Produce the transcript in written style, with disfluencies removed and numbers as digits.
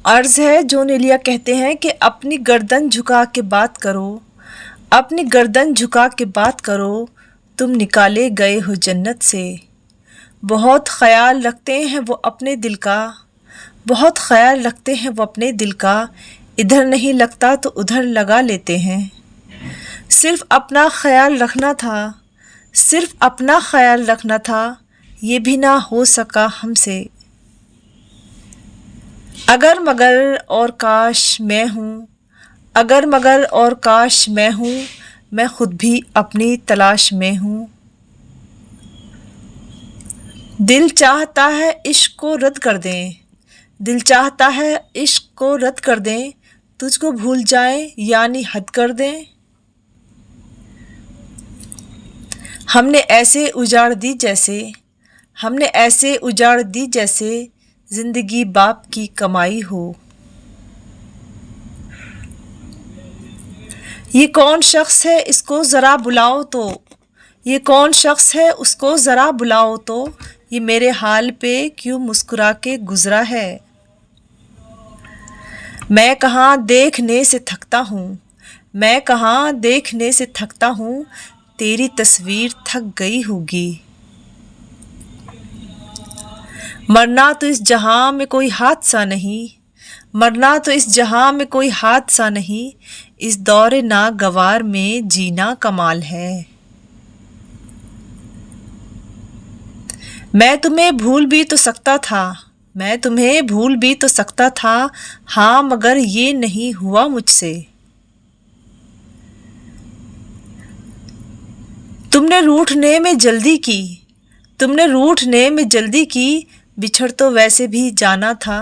अर्ज़ है जॉन एलिया कहते हैं कि अपनी गर्दन झुका के बात करो, अपनी गर्दन झुका के बात करो, तुम निकाले गए हो जन्नत से। बहुत ख्याल रखते हैं वो अपने दिल का, बहुत ख्याल रखते हैं वो अपने दिल का, इधर नहीं लगता तो उधर लगा लेते हैं। सिर्फ अपना ख्याल रखना था, सिर्फ अपना ख्याल रखना था, ये भी ना हो सका हमसे। अगर मगर और काश मैं हूँ, अगर मगर और काश मैं हूँ, मैं खुद भी अपनी तलाश में हूँ। दिल चाहता है इश्क को रद्द कर दें, दिल चाहता है इश्क को रद्द कर दें, तुझको भूल जाएं यानी हद कर दें। हमने ऐसे उजाड़ दी जैसे, हमने ऐसे उजाड़ दी जैसे जिंदगी बाप की कमाई हो। ये कौन शख्स है इसको ज़रा बुलाओ तो, ये कौन शख्स है उसको ज़रा बुलाओ तो, ये मेरे हाल पे क्यों मुस्कुरा के गुज़रा है। मैं कहाँ देखने से थकता हूँ, मैं कहाँ देखने से थकता हूँ, तेरी तस्वीर थक गई होगी। मरना तो इस जहां में कोई हादसा नहीं, मरना तो इस जहां में कोई हादसा नहीं, इस दौरे नागवार में जीना कमाल है। मैं तुम्हें भूल भी तो सकता था, मैं तुम्हें भूल भी तो सकता था, हाँ मगर ये नहीं हुआ मुझसे। तुमने रूठने में जल्दी की, तुमने रूठने में जल्दी की, बिछड़ तो वैसे भी जाना था।